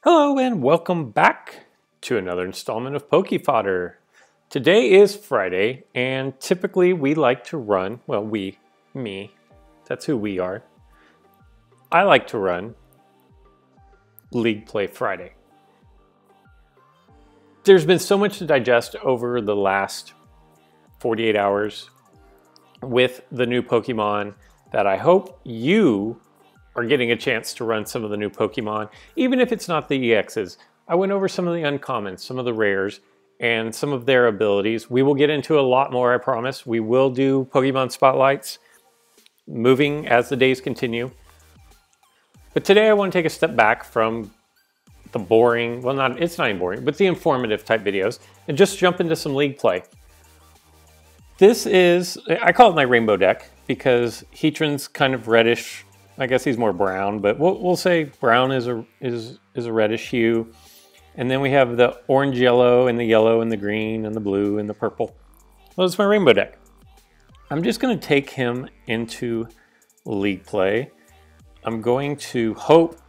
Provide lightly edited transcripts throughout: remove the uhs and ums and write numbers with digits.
Hello and welcome back to another installment of Poke Fodder. Today is Friday and typically we like to run, well me, that's who we are. I like to run League Play Friday. There's been so much to digest over the last 48 hours with the new Pokemon that I hope you are getting a chance to run some of the new Pokemon, even if it's not the EXs. I went over some of the uncommons, some of the rares, and some of their abilities. We will get into a lot more, I promise. We will do Pokemon Spotlights moving as the days continue. But today I want to take a step back from the boring, well it's not even boring, but the informative type videos, and just jump into some League play. This is, I call it my rainbow deck, because Heatran's kind of reddish. I guess he's more brown, but we'll say brown is a reddish hue. And then we have the orange yellow and the green and the blue and the purple. Well, it's my rainbow deck. I'm just going to take him into League play. I'm going to hope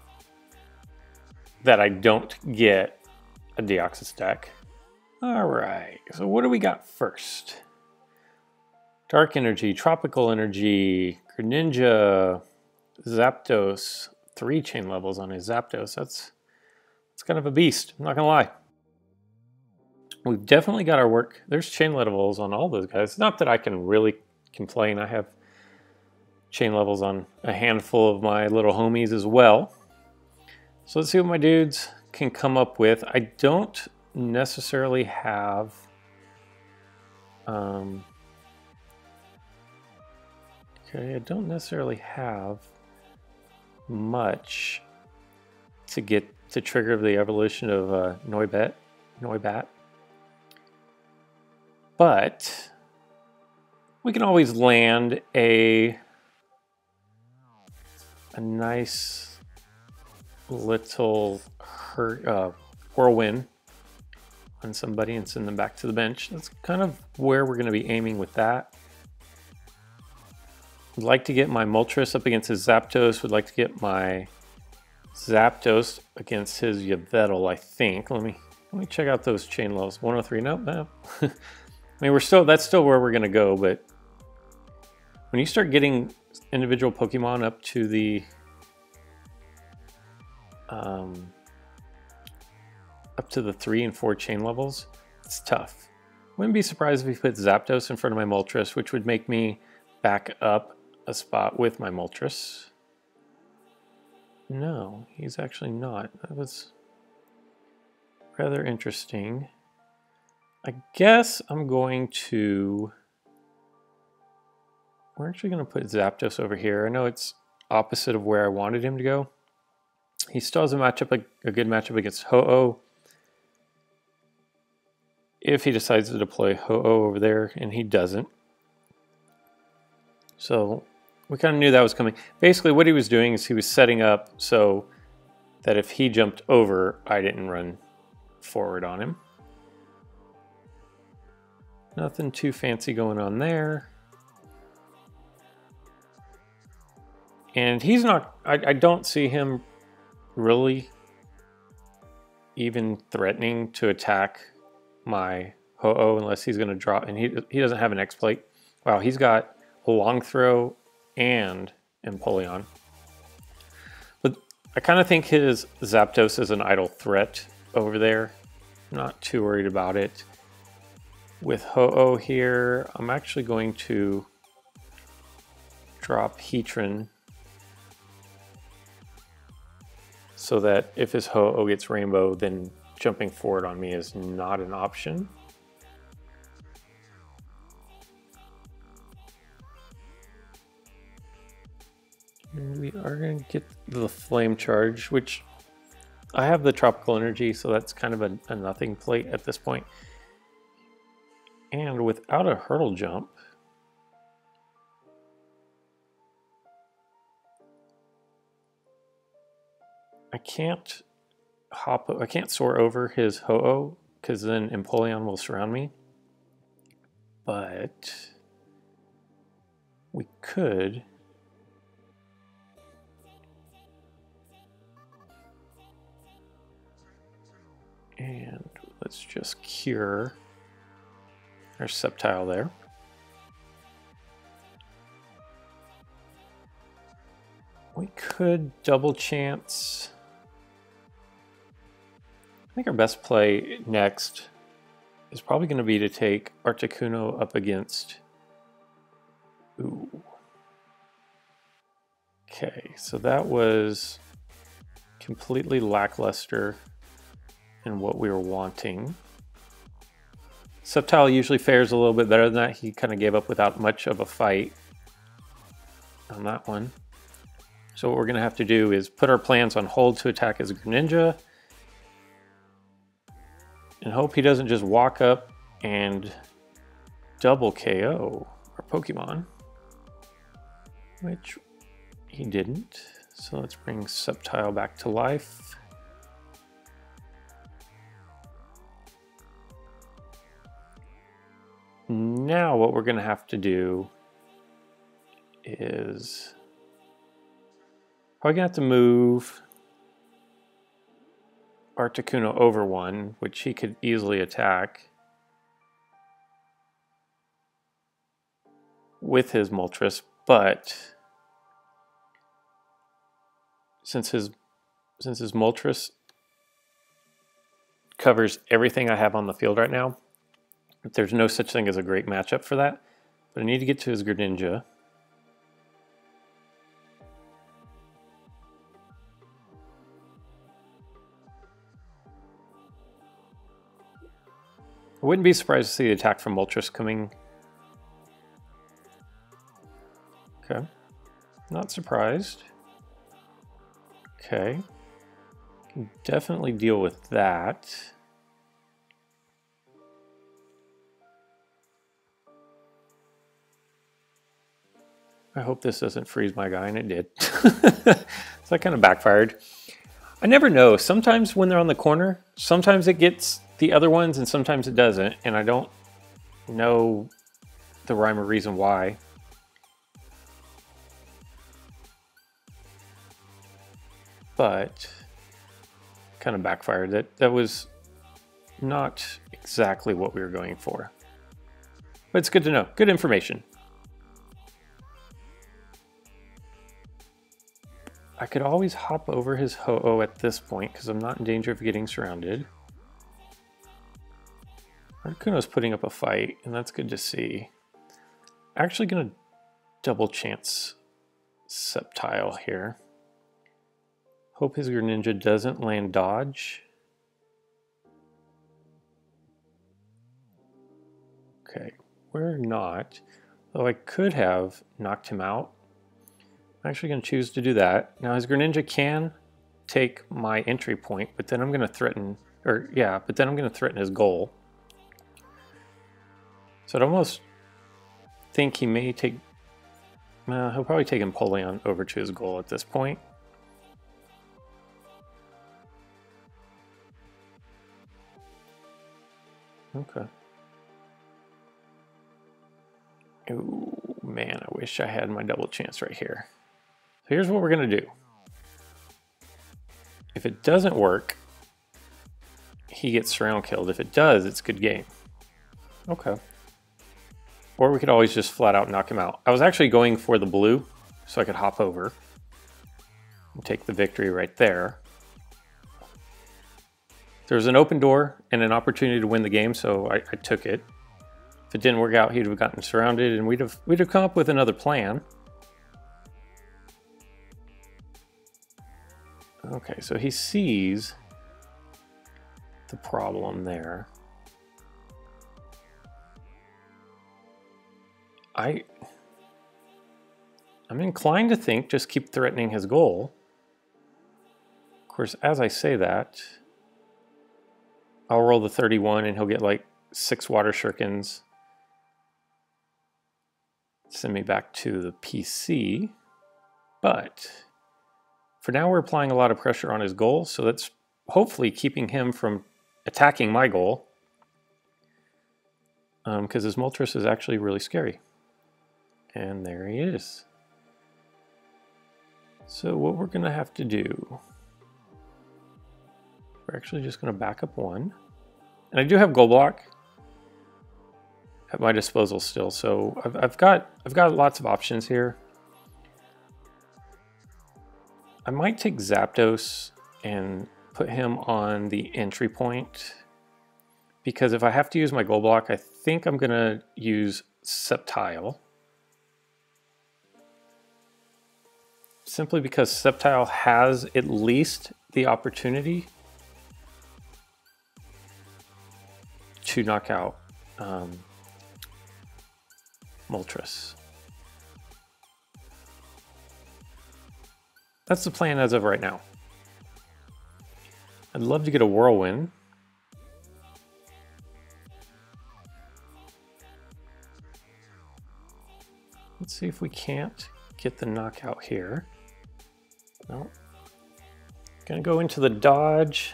that I don't get a Deoxys deck. All right, so what do we got first? Dark Energy, Tropical Energy, Greninja, Zapdos, 3 chain levels on his Zapdos. That's kind of a beast, I'm not gonna lie. We've definitely got our work. There's chain levels on all those guys. Not that I can really complain. I have chain levels on a handful of my little homies as well. So let's see what my dudes can come up with. I don't necessarily have I don't necessarily have much to get to trigger the evolution of Noibat. But we can always land a nice little whirlwind on somebody and send them back to the bench. That's kind of where we're going to be aiming with that. Would like to get my Moltres up against his Zapdos. Would like to get my Zapdos against his Yveltal, I think. Let me check out those chain levels. 103, no. I mean, that's still where we're gonna go, but when you start getting individual Pokemon up to the up to the 3 and 4 chain levels, it's tough. Wouldn't be surprised if he put Zapdos in front of my Moltres, which would make me back up a spot with my Moltres. No, he's actually not. That was rather interesting. I guess I'm going to... We're actually going to put Zapdos over here. I know it's opposite of where I wanted him to go. He still has a good matchup against Ho-Oh. If he decides to deploy Ho-Oh over there, and he doesn't. So we kind of knew that was coming. Basically what he was doing is he was setting up so that if he jumped over, I didn't run forward on him. Nothing too fancy going on there. And he's not, I don't see him really even threatening to attack my Ho-Oh unless he's going to drop, and he doesn't have an X-Plate. Wow, he's got a Long Throw and Empoleon. But I kind of think his Zapdos is an idle threat over there. I'm not too worried about it. With Ho-Oh here, I'm actually going to drop Heatran so that if his Ho-Oh gets Rainbow, then jumping forward on me is not an option. And we are going to get the Flame Charge, which I have the Tropical Energy, so that's kind of a nothing plate at this point. And without a Hurdle Jump, I can't soar over his Ho-Oh because then Empoleon will surround me. But we could And let's just cure our Sceptile there. We could double chance. I think our best play next is probably going to be to take Articuno up against. Ooh. Okay, so that was completely lackluster in what we were wanting. Sceptile usually fares a little bit better than that. He kind of gave up without much of a fight on that one. So what we're going to have to do is put our plans on hold to attack as a Greninja and hope he doesn't just walk up and double KO our Pokemon, which he didn't. So let's bring Sceptile back to life. Now what we're going to have to do is probably going to have to move Articuno over one, which he could easily attack with his Moltres, but since his Moltres covers everything I have on the field right now, there's no such thing as a great matchup for that. But I need to get to his Greninja. I wouldn't be surprised to see the attack from Moltres coming. Okay, not surprised. Okay, can definitely deal with that. I hope this doesn't freeze my guy, and it did. So that kind of backfired. I never know. Sometimes when they're on the corner, sometimes it gets the other ones and sometimes it doesn't, and I don't know the rhyme or reason why. But kind of backfired. That was not exactly what we were going for. But it's good to know. Good information. I could always hop over his Ho-Oh at this point because I'm not in danger of getting surrounded. Articuno's putting up a fight, and that's good to see. Actually going to double chance Sceptile here. Hope his Greninja doesn't land dodge. Okay, we're not. Though I could have knocked him out. I'm actually going to choose to do that. Now his Greninja can take my entry point, but then I'm going to threaten, but then I'm going to threaten his goal. So I'd almost think he may take, he'll probably take Empoleon over to his goal at this point. Okay. Ooh, man, I wish I had my double chance right here. So here's what we're going to do. If it doesn't work, he gets surround killed. If it does, it's good game. Okay. Or we could always just flat out knock him out. I was actually going for the blue so I could hop over and take the victory right there. There was an open door and an opportunity to win the game, so I took it. If it didn't work out, he'd have gotten surrounded and we'd have come up with another plan. Okay, so he sees the problem there. I'm inclined to think just keep threatening his goal. Of course, as I say that, I'll roll the 31 and he'll get like 6 water shurikens. Send me back to the PC. But for now, we're applying a lot of pressure on his goal, so that's hopefully keeping him from attacking my goal. Because his Moltres is actually really scary. And there he is. So what we're going to have to do, we're actually just going to back up one. And I do have gold block at my disposal still, so I've got lots of options here. I might take Zapdos and put him on the entry point, because if I have to use my gold block, I think I'm going to use Sceptile. Simply because Sceptile has at least the opportunity to knock out Moltres. That's the plan as of right now. I'd love to get a Whirlwind. Let's see if we can't get the knockout here. No. Gonna go into the dodge.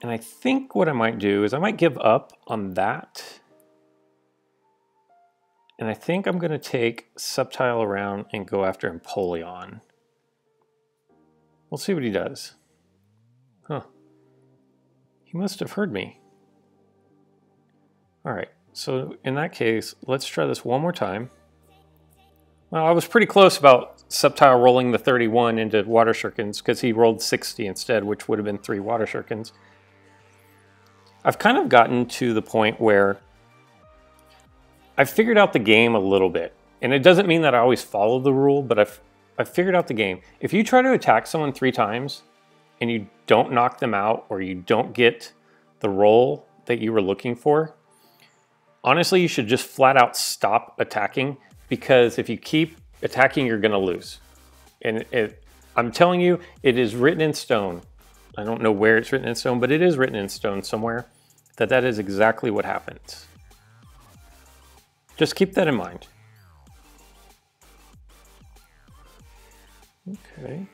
And I think what I might do is I might give up on that. And I think I'm going to take Sceptile around and go after Empoleon. We'll see what he does. Huh. He must have heard me. Alright, so in that case, let's try this one more time. Well, I was pretty close about Sceptile rolling the 31 into Water Shurikens because he rolled 60 instead, which would have been 3 Water Shurikens. I've kind of gotten to the point where I've figured out the game a little bit. And it doesn't mean that I always follow the rule, but I've figured out the game. If you try to attack someone 3 times and you don't knock them out or you don't get the roll that you were looking for, honestly, you should just flat out stop attacking, because if you keep attacking, you're going to lose. And I'm telling you, it is written in stone. I don't know where it's written in stone, but it is written in stone somewhere that is exactly what happens. Just keep that in mind. Okay.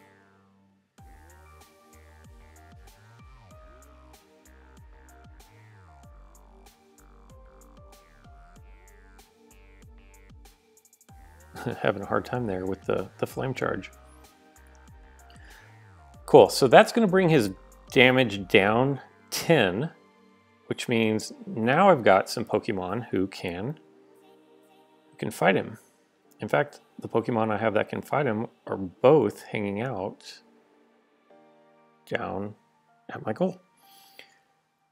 Having a hard time there with the flame charge. Cool, so that's going to bring his damage down 10, which means now I've got some Pokemon who can fight him. In fact, the Pokemon I have that can fight him are both hanging out down at my goal.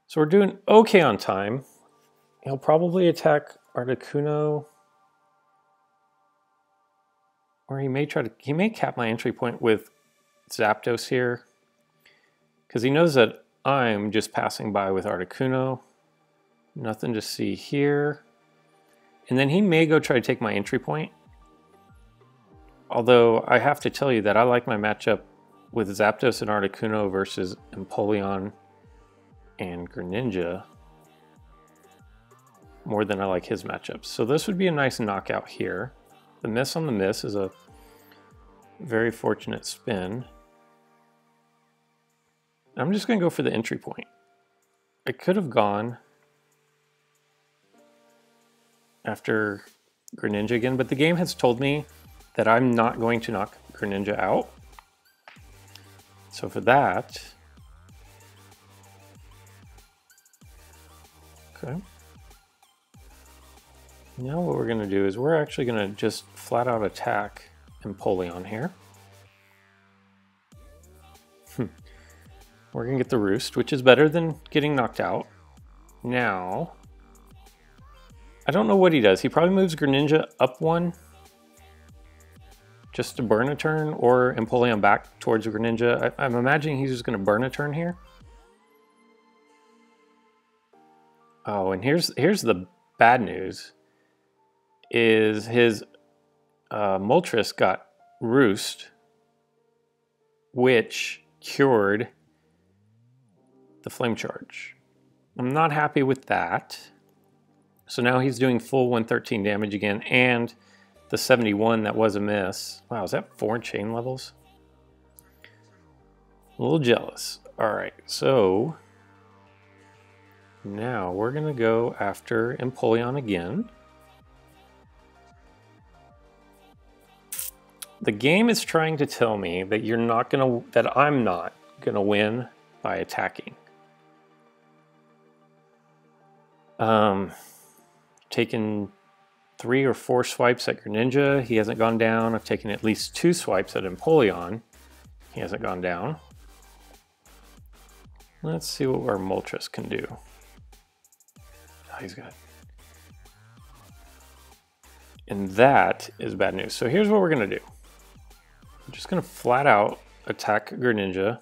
So we're doing okay on time. He'll probably attack Articuno, or he may cap my entry point with Zapdos here, because he knows that I'm just passing by with Articuno. Nothing to see here. And then he may go try to take my entry point. Although I have to tell you that I like my matchup with Zapdos and Articuno versus Empoleon and Greninja more than I like his matchups. So this would be a nice knockout here. The miss on the miss is a very fortunate spin. I'm just going to go for the entry point. I could have gone after Greninja again, but the game has told me that I'm not going to knock Greninja out. So for that, okay. Now what we're going to do is we're actually going to just flat out attack Empoleon here. We're going to get the Roost, which is better than getting knocked out. Now, I don't know what he does. He probably moves Greninja up 1 just to burn a turn, or Empoleon back towards Greninja. I'm imagining he's just going to burn a turn here. Oh, and here's the bad news. Is his Moltres got Roost, which cured the Flame Charge. I'm not happy with that. So now he's doing full 113 damage again, and the 71 that was a miss. Wow, is that 4 chain levels? A little jealous. All right, so now we're gonna go after Empoleon again. The game is trying to tell me that that I'm not gonna win by attacking. Taken 3 or 4 swipes at Greninja, he hasn't gone down. I've taken at least 2 swipes at Empoleon, he hasn't gone down. Let's see what our Moltres can do. Oh, he's good. And that is bad news. So here's what we're gonna do. I'm just gonna flat out attack Greninja.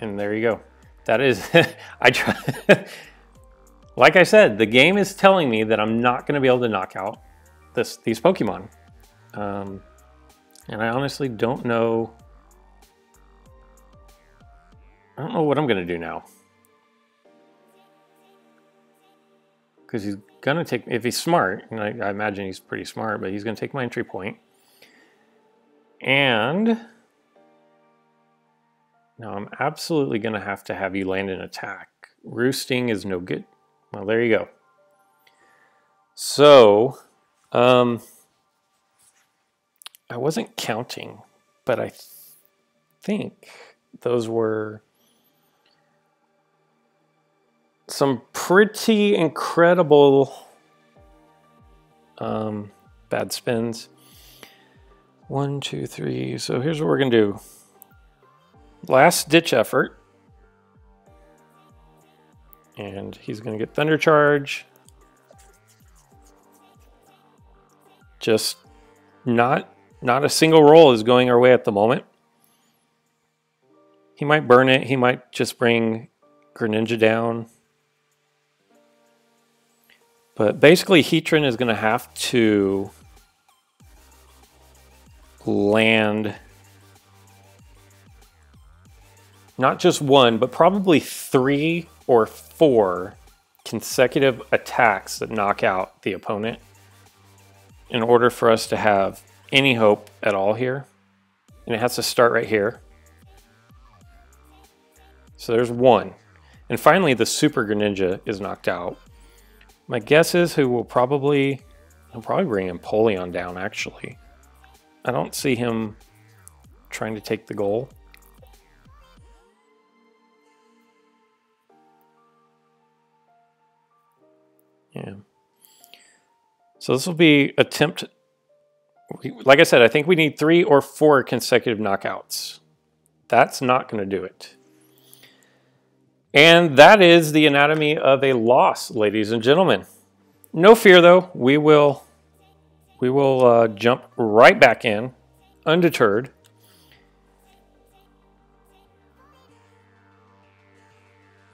And there you go. That is, I try. Like I said, the game is telling me that I'm not gonna be able to knock out these Pokemon. And I honestly don't know. I don't know what I'm gonna do now. Because he's gonna take, if he's smart, and I imagine he's pretty smart, but he's gonna take my entry point. And now I'm absolutely gonna have to have you land an attack. Roosting is no good. Well, there you go. So, I wasn't counting, but I think those were some pretty incredible bad spins. 1, 2, 3. So here's what we're gonna do. Last ditch effort. And he's gonna get Thunder Charge. Just not a single roll is going our way at the moment. He might burn it. He might just bring Greninja down. But basically, Heatran is going to have to land not just 1, but probably 3 or 4 consecutive attacks that knock out the opponent in order for us to have any hope at all here. And it has to start right here. So there's 1. And finally, the Super Greninja is knocked out. My guess is he'll probably bring Empoleon down, actually. I don't see him trying to take the goal. Yeah. So this will be attempt. Like I said, I think we need 3 or 4 consecutive knockouts. That's not going to do it. And that is the anatomy of a loss, ladies and gentlemen. No fear, though. We will jump right back in, undeterred.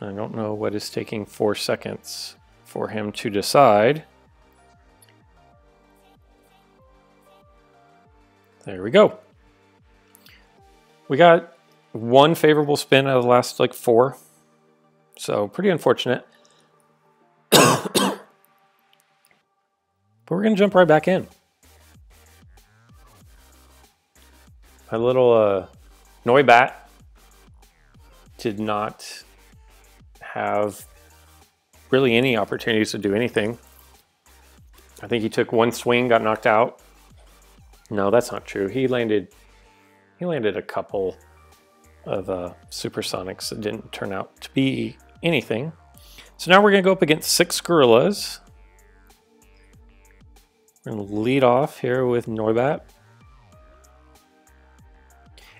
I don't know what is taking 4 seconds for him to decide. There we go. We got 1 favorable spin out of the last like 4. So pretty unfortunate. But we're going to jump right back in. My little Noibat did not have really any opportunities to do anything. I think he took 1 swing, got knocked out. No, that's not true. He landed a couple of supersonics that didn't turn out to be anything. So now we're going to go up against 6 gorillas. We're going to lead off here with Noibat.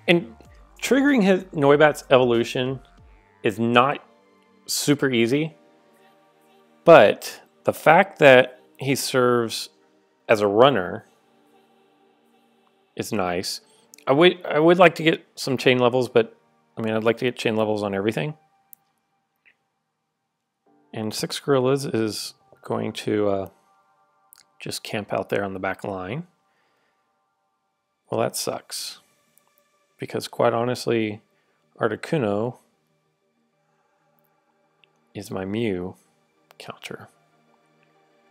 And triggering his Noibat's evolution is not super easy, but the fact that he serves as a runner is nice. I would like to get some chain levels, but I mean, I'd like to get chain levels on everything. And 6 gorillas is going to just camp out there on the back line. Well, that sucks. Because quite honestly, Articuno is my Mew counter.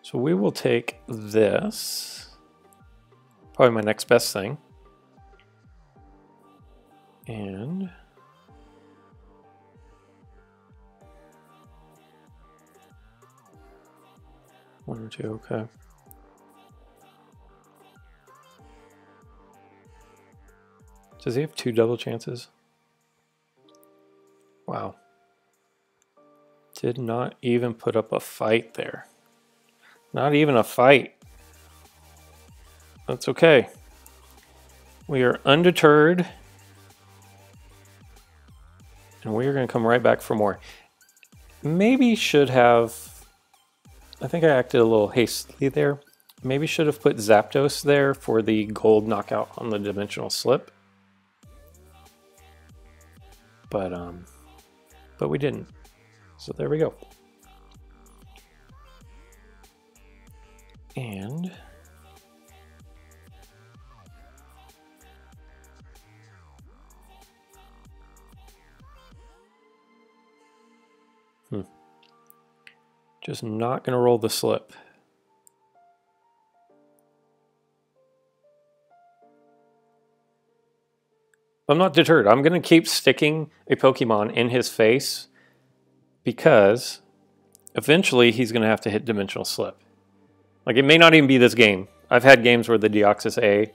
So we will take this. Probably my next best thing. And one or two, okay. Does he have 2 double chances? Wow. Did not even put up a fight there. Not even a fight. That's okay. We are undeterred. And we are going to come right back for more. Maybe should have... I think I acted a little hastily there. Maybe should have put Zapdos there for the gold knockout on the dimensional slip. But we didn't. So there we go. And just not going to roll the slip. I'm not deterred. I'm going to keep sticking a Pokemon in his face because eventually he's going to have to hit Dimensional Slip. Like, it may not even be this game. I've had games where the Deoxys A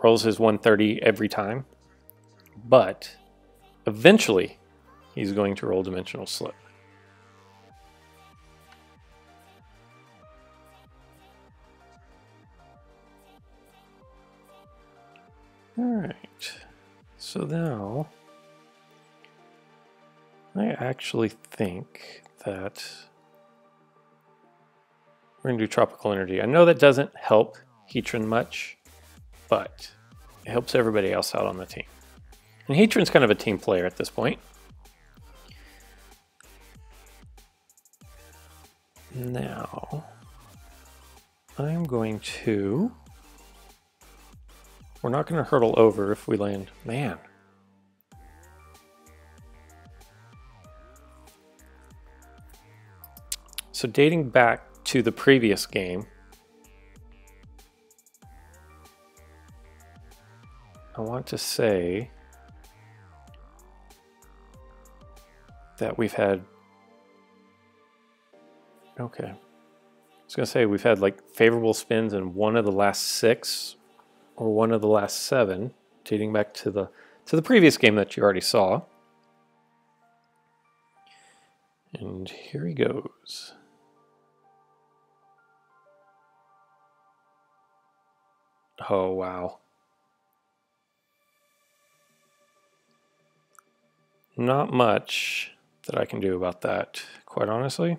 rolls his 130 every time, but eventually he's going to roll Dimensional Slip. All right. So now, I actually think that we're going to do Tropical Energy. I know that doesn't help Heatran much, but it helps everybody else out on the team. And Heatran's kind of a team player at this point. Now, I'm going to... We're not going to hurtle over if we land. Man. So dating back to the previous game, I want to say that we've had... Okay. I was going to say we've had like favorable spins in one of the last 6 or one of the last 7, dating back to the previous game that you already saw. And here he goes. Oh, wow. Not much that I can do about that, quite honestly.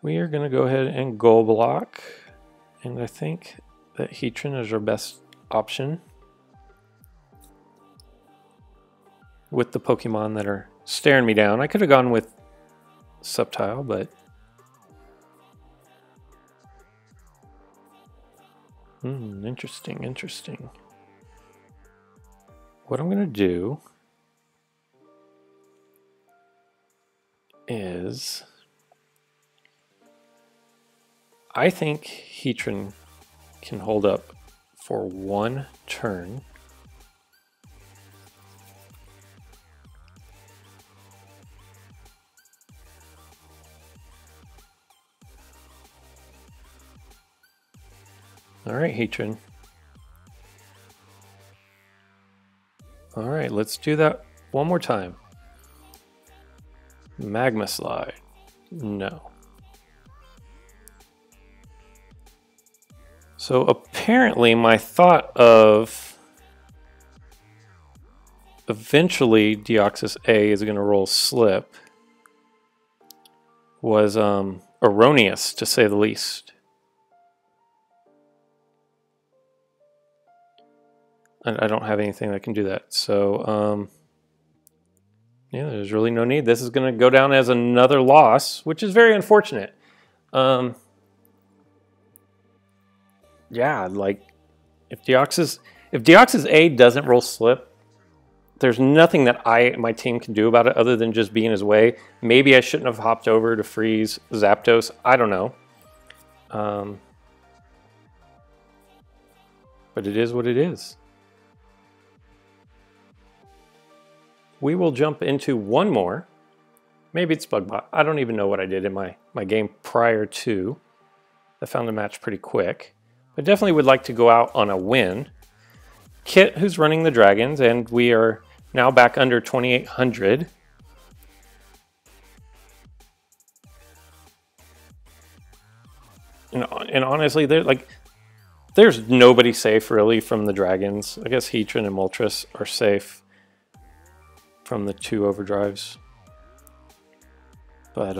We are going to go ahead and goal block, and I think that Heatran is our best option with the Pokemon that are staring me down. I could have gone with Subtile, but interesting. What I'm going to do is I think Heatran can hold up for 1 turn. All right, Heatran. All right, let's do that one more time. Magma Slide. No. So apparently my thought of eventually Deoxys A is going to roll Slip was erroneous, to say the least. I don't have anything that can do that. So, yeah, there's really no need. This is going to go down as another loss, which is very unfortunate. Yeah, like, if Deoxys A doesn't roll Slip, there's nothing that my team can do about it other than just be in his way. Maybe I shouldn't have hopped over to freeze Zapdos. I don't know. But it is what it is. We will jump into one more. Maybe it's Bugbot. I don't even know what I did in my game prior to. I found the match pretty quick. I definitely would like to go out on a win. Kit, who's running the dragons, and we are now back under 2,800. And honestly, there's nobody safe really from the dragons. I guess Heatran and Moltres are safe from the 2 overdrives. But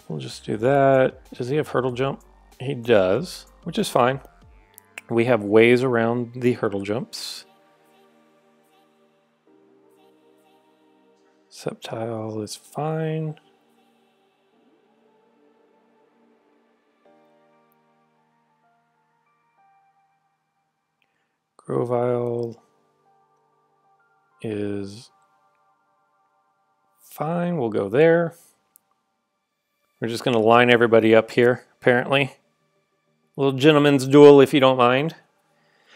we'll just do that. Does he have hurdle jump? He does, which is fine. We have ways around the hurdle jumps. Sceptile is fine. Grovyle is fine. We'll go there. We're just going to line everybody up here, apparently. A little gentleman's duel, if you don't mind.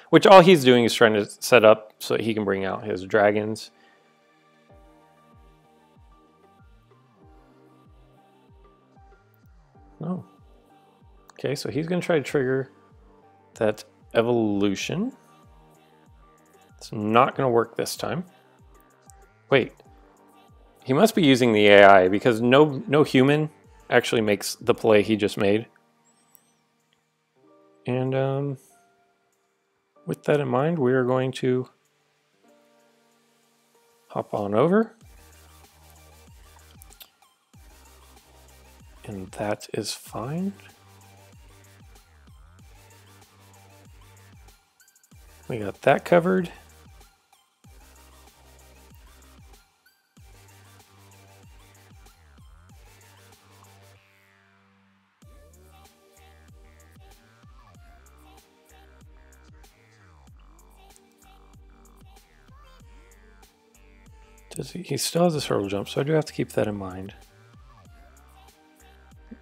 Which all he's doing is trying to set up so he can bring out his dragons. Oh. Okay, so he's going to try to trigger that evolution. It's not going to work this time. Wait. He must be using the AI because no human actually makes the play he just made. And with that in mind, we are going to hop on over. And that is fine. We got that covered. He still has this hurdle jump, so I do have to keep that in mind.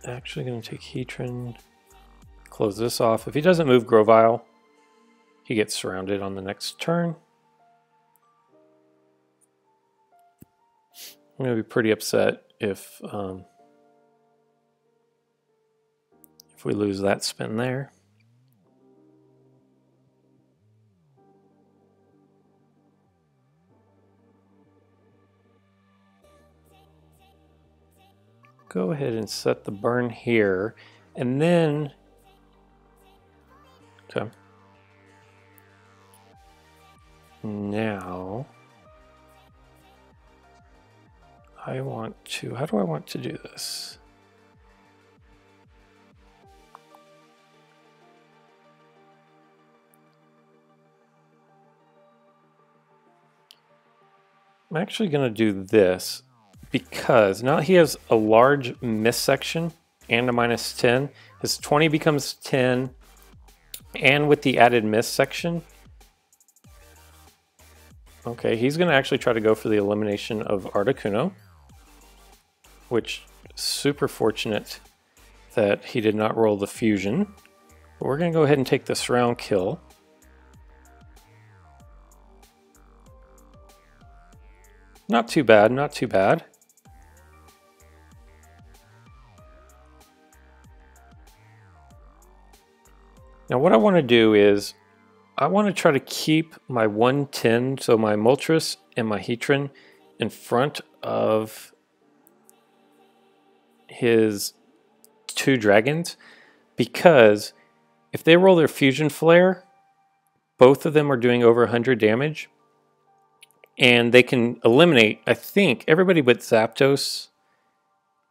Actually going to take Heatran, close this off. If he doesn't move Grovyle, he gets surrounded on the next turn. I'm going to be pretty upset if we lose that spin there. Go ahead and set the burn here, and then, okay. Now, how do I want to do this? I'm actually going to do this. Because now he has a large miss section and a -10. His 20 becomes 10. And with the added miss section. Okay, he's going to actually try to go for the elimination of Articuno. Which, super fortunate that he did not roll the fusion. But we're going to go ahead and take the surround kill. Not too bad, not too bad. Now what I want to do is, I want to try to keep my 110, so my Moltres and my Heatran, in front of his 2 dragons, because if they roll their Fusion Flare, both of them are doing over 100 damage, and they can eliminate, I think, everybody but Zapdos.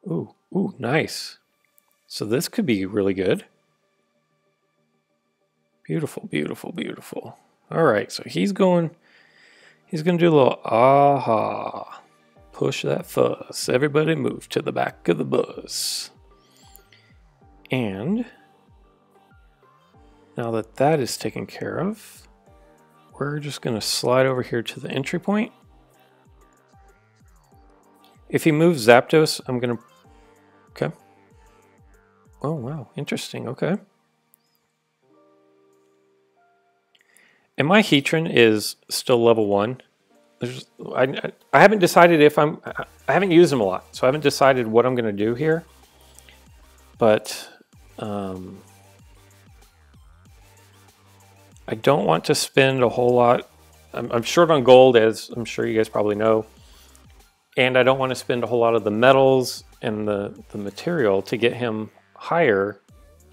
Ooh, nice. So this could be really good. Beautiful, beautiful, beautiful. All right, so he's going to do a little aha. Push that fuzz. Everybody move to the back of the bus. And now that that is taken care of, we're just going to slide over here to the entry point. If he moves Zapdos, I'm going to... Okay. Oh, wow. Interesting. Okay. And my Heatran is still level 1. I haven't decided if I haven't used them a lot, so I haven't decided what I'm going to do here. But I don't want to spend a whole lot. I'm short on gold, as I'm sure you guys probably know. And I don't want to spend a whole lot of the metals and the material to get him higher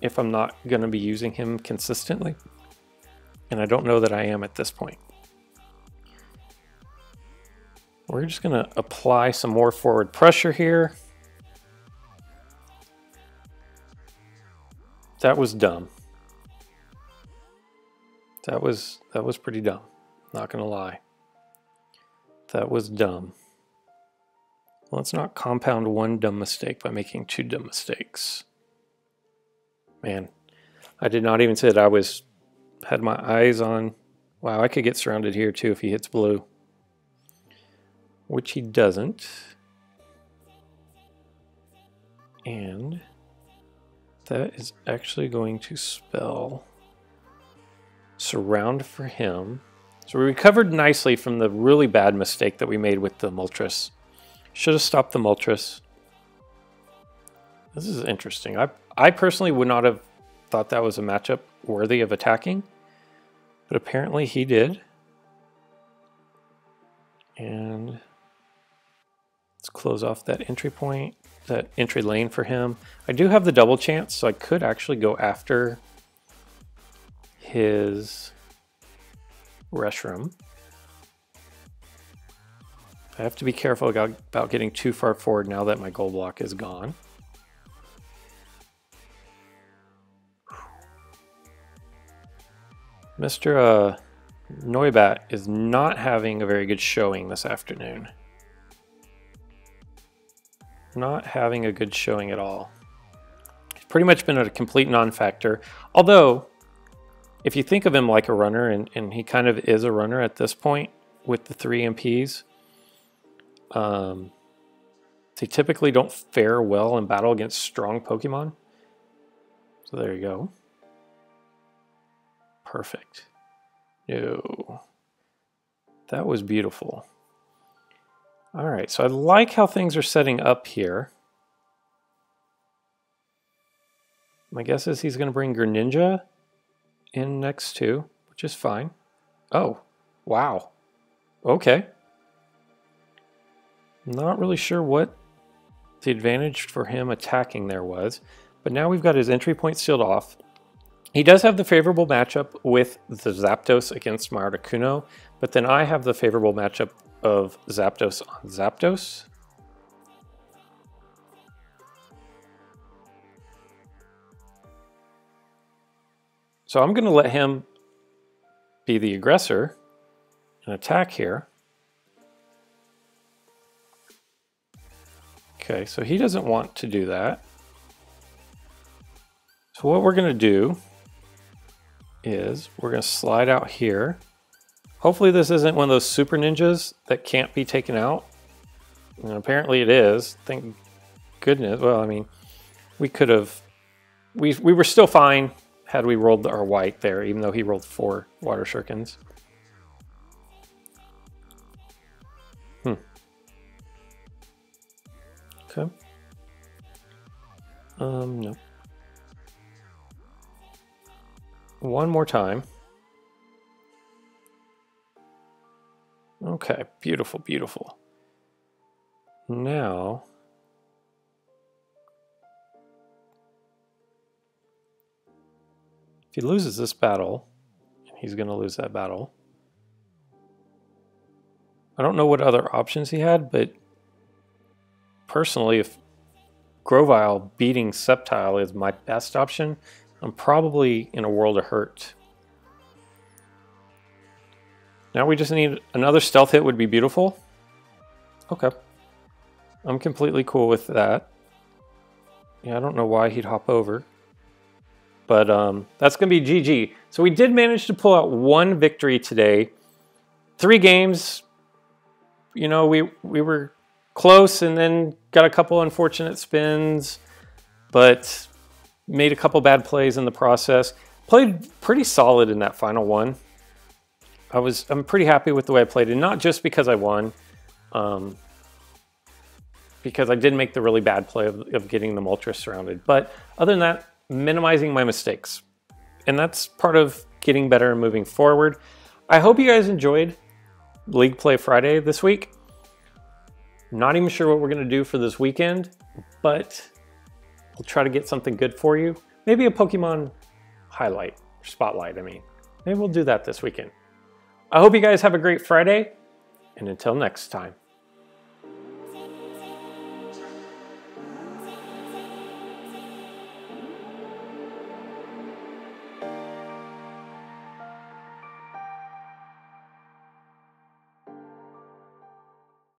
if I'm not going to be using him consistently. And I don't know that I am at this point. We're just going to apply some more forward pressure here. That was dumb. That was pretty dumb. Not going to lie. That was dumb. Let's not compound one dumb mistake by making two dumb mistakes. Man, I did not even say that I had my eyes on. Wow, I could get surrounded here too if he hits blue. Which he doesn't. And that is actually going to spell surround for him. So we recovered nicely from the really bad mistake that we made with the Moltres. Should have stopped the Moltres. This is interesting. I personally would not have thought that was a matchup worthy of attacking, but apparently he did. And let's close off that entry point, that entry lane for him. I do have the double chance, so I could actually go after his restroom. I have to be careful about getting too far forward now that my gold block is gone. Mr. Noibat is not having a very good showing this afternoon. Not having a good showing at all. He's pretty much been a complete non-factor. Although, if you think of him like a runner, and he kind of is a runner at this point with the 3 MPs, they typically don't fare well in battle against strong Pokemon. So there you go. Perfect. No. That was beautiful. All right, so I like how things are setting up here. My guess is he's going to bring Greninja in next too, which is fine. Oh, wow. Okay. Not really sure what the advantage for him attacking there was, but now we've got his entry point sealed off. He does have the favorable matchup with the Zapdos against my Articuno, but then I have the favorable matchup of Zapdos on Zapdos. So I'm going to let him be the aggressor and attack here. Okay, so he doesn't want to do that. So what we're going to do is we're going to slide out here. Hopefully this isn't one of those super ninjas that can't be taken out. And apparently it is. Thank goodness. Well, I mean, we could have... We were still fine had we rolled our white there, even though he rolled 4 water shurikens. Okay. No. One more time. Okay, beautiful, beautiful. Now, if he loses this battle, he's going to lose that battle. I don't know what other options he had, but personally, if Grovyle beating Sceptile is my best option, I'm probably in a world of hurt. Now we just need another stealth hit would be beautiful. Okay. I'm completely cool with that. Yeah, I don't know why he'd hop over. But that's going to be GG. So we did manage to pull out one victory today. 3 games. You know, we were close and then got a couple unfortunate spins, but made a couple bad plays in the process. Played pretty solid in that final one. I'm pretty happy with the way I played it, not just because I won, because I did make the really bad play of getting the Moltres surrounded, but other than that, minimizing my mistakes. And that's part of getting better and moving forward. I hope you guys enjoyed League Play Friday this week. Not even sure what we're gonna do for this weekend, but we'll try to get something good for you. Maybe a Pokemon highlight, or spotlight, I mean. Maybe we'll do that this weekend. I hope you guys have a great Friday, and until next time.